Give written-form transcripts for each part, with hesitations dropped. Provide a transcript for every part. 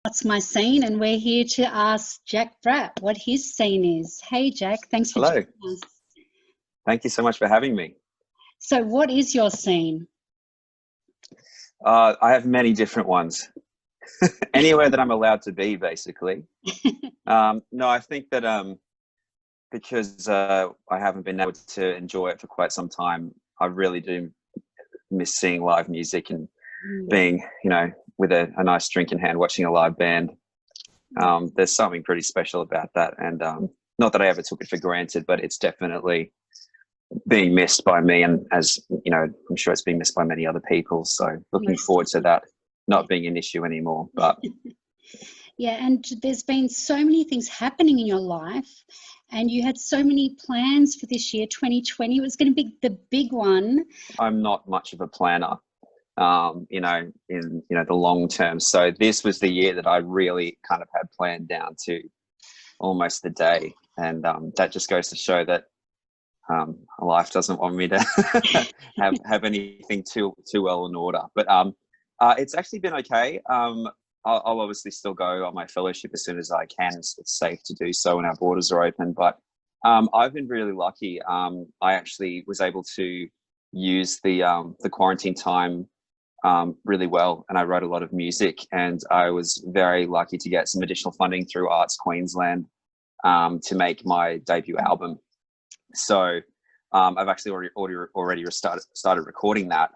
What's My Scene? And we're here to ask Jack Bratt what his scene is. Hey, Jack, thanks for Hello. joining us. Thank you so much for having me. So what is your scene? I have many different ones. Anywhere that I'm allowed to be, basically. No, I think that because I haven't been able to enjoy it for quite some time, I really do miss seeing live music and being, with a nice drink in hand, watching a live band. There's something pretty special about that. And not that I ever took it for granted, but it's definitely being missed by me. And as you know, I'm sure it's being missed by many other people. So looking forward to that not being an issue anymore. But yeah, and there's been so many things happening in your life, and you had so many plans for this year, 2020. It was going to be the big one. I'm not much of a planner, in the long term. So this was the year that I really kind of had planned down to almost the day, and that just goes to show that life doesn't want me to have anything too well in order. But it's actually been okay. I'll obviously still go on my fellowship as soon as I can. It's safe to do so when our borders are open. But I've been really lucky. I actually was able to use the quarantine time really well, and I wrote a lot of music. And I was very lucky to get some additional funding through Arts Queensland to make my debut album. So I've actually already started recording that.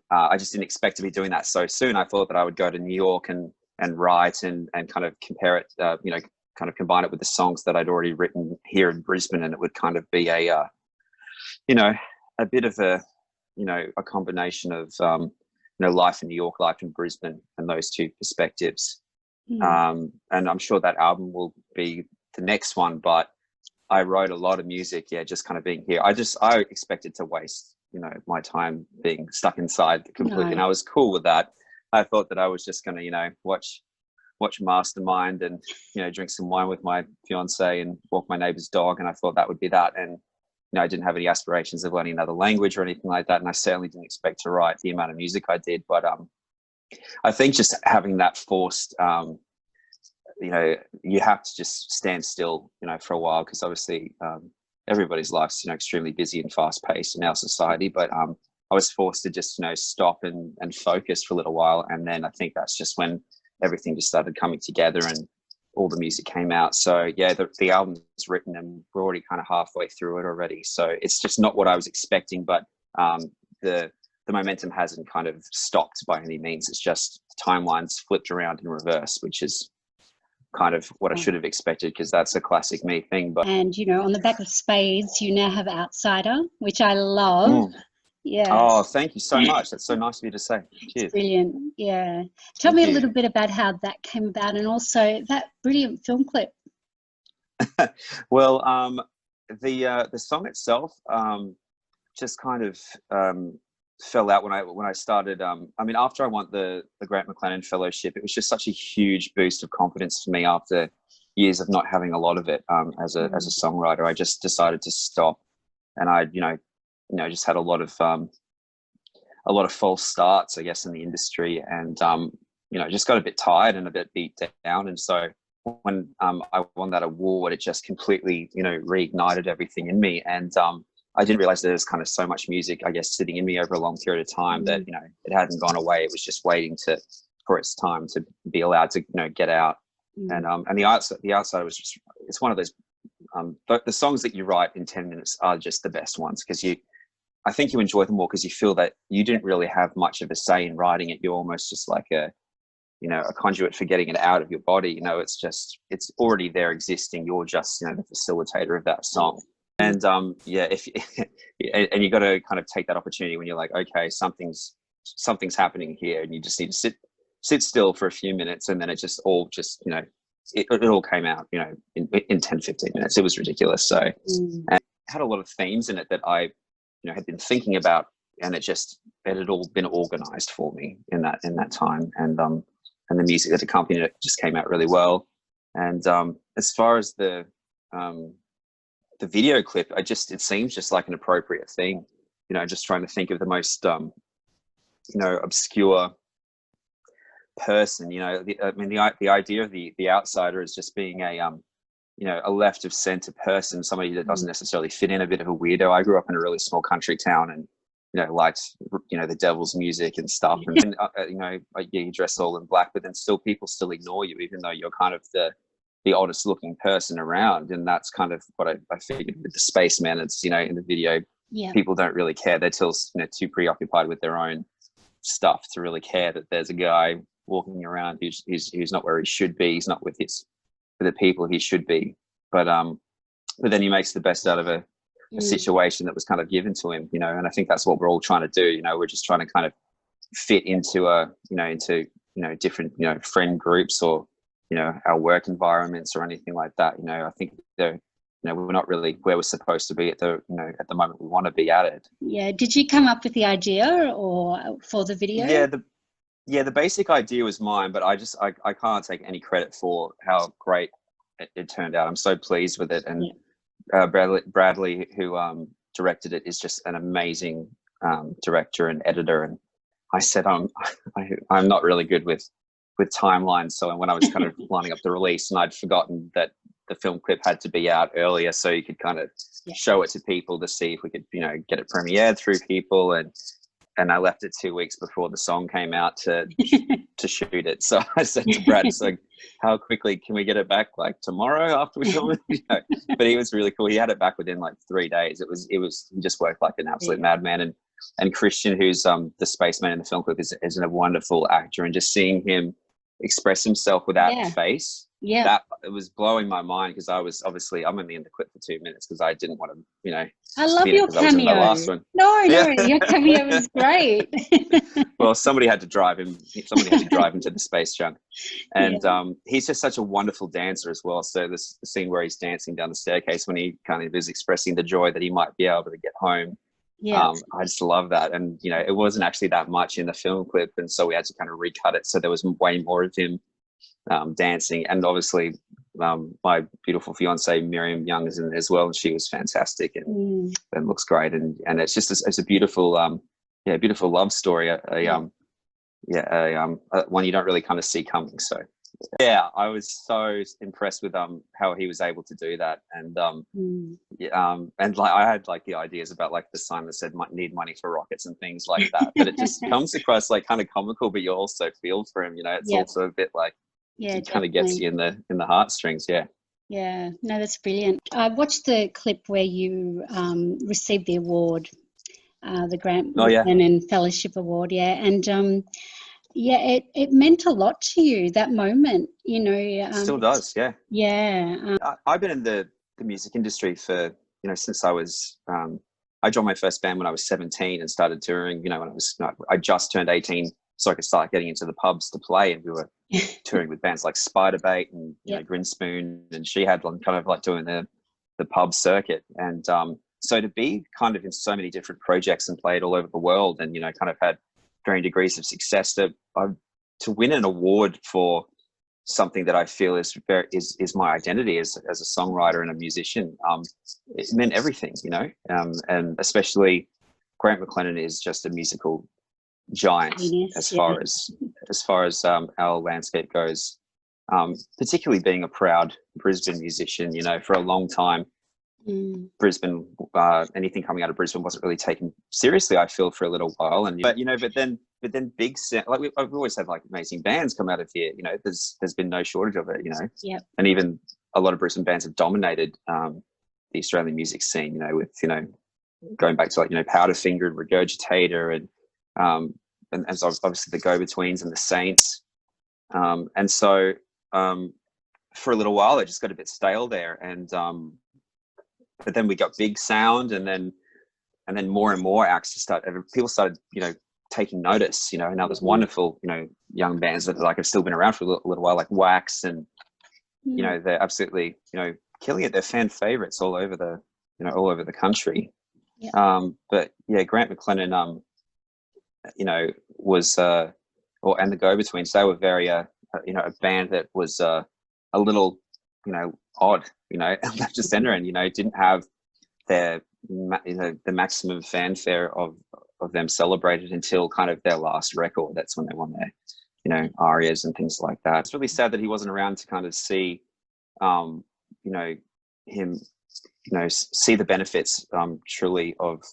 I just didn't expect to be doing that so soon. I thought that I would go to New York and write and kind of compare it, kind of combine it with the songs that I'd already written here in Brisbane, and it would kind of be a bit of a combination of life in New York, life in Brisbane, and those two perspectives. And I'm sure that album will be the next one, but I wrote a lot of music, just kind of being here. I expected to waste, my time being stuck inside completely. And I was cool with that. I thought that I was just going to, watch Mastermind and, drink some wine with my fiance and walk my neighbor's dog. And I thought that would be that. And, I didn't have any aspirations of learning another language or anything like that. And I certainly didn't expect to write the amount of music I did. But I think just having that forced, you have to just stand still, for a while, because obviously everybody's life's, extremely busy and fast paced in our society. But I was forced to just, stop and focus for a little while. And then I think that's just when everything just started coming together and all the music came out. So yeah, the album's written and we're already kind of halfway through it already. So it's just not what I was expecting, but the momentum hasn't kind of stopped by any means. It's just the timeline's flipped around in reverse, which is kind of what I should have expected, because that's a classic me thing. But on the back of Spades you now have Outsider, which I love. Yeah. Oh, thank you so much. That's so nice of you to say. Cheers. Brilliant. Yeah. Tell me a little bit about how that came about, and also that brilliant film clip. Well, the song itself just kind of fell out when I started. After I won the Grant McLennan Fellowship, it was just such a huge boost of confidence for me after years of not having a lot of it as a songwriter. I just decided to stop, and I just had a lot of false starts, I guess, in the industry, and just got a bit tired and a bit beat down. And so when I won that award, it just completely reignited everything in me. And I didn't realize there's kind of so much music, I guess, sitting in me over a long period of time that, it hadn't gone away. It was just waiting for its time to be allowed to, get out. And the Outside was just, it's one of those, the songs that you write in 10 minutes are just the best ones, because I think you enjoy them more because you feel that you didn't really have much of a say in writing it. You're almost just like a conduit for getting it out of your body. It's already there existing. You're just, the facilitator of that song. And if and you got to kind of take that opportunity when you're like, okay, something's happening here, and you just need to sit still for a few minutes, and then it just all it all came out, in 10, 15 minutes. It was ridiculous. So and it had a lot of themes in it that I, had been thinking about, and it had all been organized for me in that time. And the music that accompanied it just came out really well. And as far as the video clip, it seems just like an appropriate thing, just trying to think of the most, obscure person. You know, I mean, the idea of the outsider is just being a you know, a left of center person, somebody that doesn't necessarily fit in, a bit of a weirdo. I grew up in a really small country town, and you know, liked, you know, the devil's music and stuff, and you know, like, yeah, you dress all in black, but then still people still ignore you, even though you're kind of the oddest looking person around. And that's kind of what I figured with the Spaceman. It's, you know, in the video, people don't really care. They're still, you know, too preoccupied with their own stuff to really care that there's a guy walking around who's not where he should be. He's not with the people he should be. But then he makes the best out of a situation that was kind of given to him, you know. And I think that's what we're all trying to do. You know, we're just trying to kind of fit into different, you know, friend groups, or, you know, our work environments or anything like that. You know, I think they're, you know, we're not really where we're supposed to be at the, you know, at the moment we want to be at it. Yeah. Did you come up with the idea or for the video? Yeah, the basic idea was mine, but I can't take any credit for how great it turned out. I'm so pleased with it. And Bradley, who directed it, is just an amazing director and editor. And I said, I'm not really good with timelines. So when I was kind of lining up the release, and I'd forgotten that the film clip had to be out earlier, so you could kind of show it to people to see if we could, you know, get it premiered through people. And I left it 2 weeks before the song came out to shoot it. So I said to Brad, it's like, how quickly can we get it back? Like tomorrow after we film it? You know? But he was really cool. He had it back within like 3 days. He just worked like an absolute madman. And Christian, who's the Spaceman in the film clip, is a wonderful actor. And just seeing him express himself without the face, that it was blowing my mind, because I'm only in the clip for 2 minutes because I didn't want to, you know. I love your cameo. No, your cameo was great. Well, somebody had to drive him to the space junk, and he's just such a wonderful dancer as well. So the scene where he's dancing down the staircase, when he kind of is expressing the joy that he might be able to get home. I just love that. And, you know, it wasn't actually that much in the film clip, and so we had to kind of recut it, so there was way more of him dancing. And obviously my beautiful fiance Miriam Young is in there as well, and she was fantastic and looks great. And it's just it's a beautiful beautiful love story, one you don't really kind of see coming. So yeah, I was so impressed with how he was able to do that. And and like I had like the ideas about like the sign that said might need money for rockets and things like that, but it just comes across like kind of comical, but you also feel for him, you know. It's also a bit like, it kind of gets you in the heartstrings. No, that's brilliant. I watched the clip where you received the award, the Grant McLennan Fellowship Award, and it meant a lot to you, that moment, you know. It still does. I've been in the music industry for, you know, since I was I joined my first band when I was 17 and started touring, you know, when I just turned 18, so I could start getting into the pubs to play. And we were touring with bands like Spiderbait and you know, Grinspoon, and she had kind of like doing the pub circuit. And so to be kind of in so many different projects and played all over the world, and, you know, kind of had varying degrees of success, to win an award for something that I feel is my identity as a songwriter and a musician, it meant everything, you know. And especially Grant McLennan is just a musical giant as far as our landscape goes, particularly being a proud Brisbane musician. You know, for a long time, Brisbane, anything coming out of Brisbane wasn't really taken seriously, I feel, for a little while. And but then big like we've always had like amazing bands come out of here. You know, there's been no shortage of it. You know, and even a lot of Brisbane bands have dominated the Australian music scene. You know, with, you know, going back to like, you know, Powderfinger and Regurgitator and so obviously the Go-Betweens and the Saints. And so for a little while, it just got a bit stale there. And but then we got Big Sound, and then more and more acts people started, you know, taking notice, you know. And now there's wonderful, you know, young bands that like have still been around for a little while, like Wax, and you know, they're absolutely, you know, killing it. They're fan favorites all over the country. But yeah, Grant McLennan, you know, was and the Go-Betweens, they were very you know, a band that was a little, you know, odd, you know, left to center, and, you know, didn't have their, you know, the maximum fanfare of them celebrated until kind of their last record. That's when they won you know, arias and things like that. It's really sad that he wasn't around to kind of see, you know, him, you know, see the benefits truly of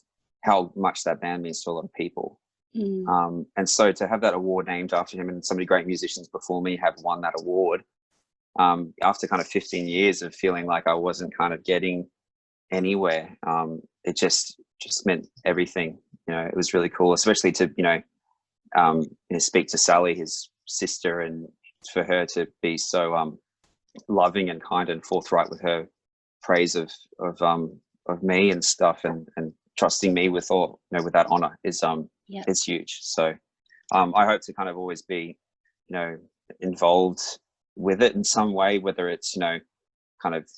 how much that band means to a lot of people. And so to have that award named after him, and so many great musicians before me have won that award, after kind of 15 years of feeling like I wasn't kind of getting anywhere, it just meant everything. You know, it was really cool, especially to, you know, speak to Sally, his sister, and for her to be so loving and kind and forthright with her praise of me and stuff, and trusting me with all, you know, with that honor is it's huge. So I hope to kind of always be, you know, involved with it in some way, whether it's, you know, kind of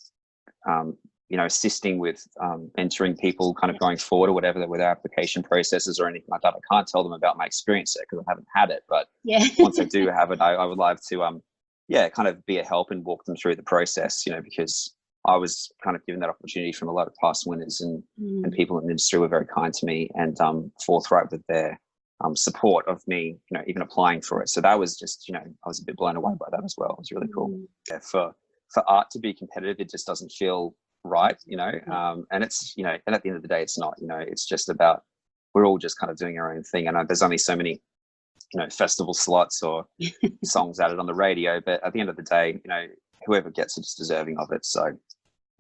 you know, assisting with mentoring people kind of going forward or whatever, with our application processes or anything like that. I can't tell them about my experience there because I haven't had it, but once I do have it, I would love to kind of be a help and walk them through the process, you know, because I was kind of given that opportunity from a lot of past winners, and people in the industry were very kind to me and forthright with their support of me, you know, even applying for it. So that was just, you know, I was a bit blown away by that as well. It was really cool. Yeah, for art to be competitive, it just doesn't feel right, you know, and it's, you know, and at the end of the day, it's not, you know, it's just about, we're all just kind of doing our own thing. And there's only so many, you know, festival slots or songs added on the radio, but at the end of the day, you know, whoever gets it is deserving of it. So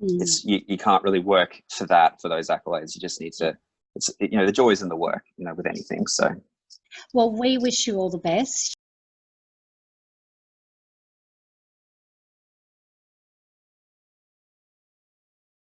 it's, you can't really work for those accolades. You just need to, it's, you know, the joy is in the work, you know, with anything. So well, we wish you all the best.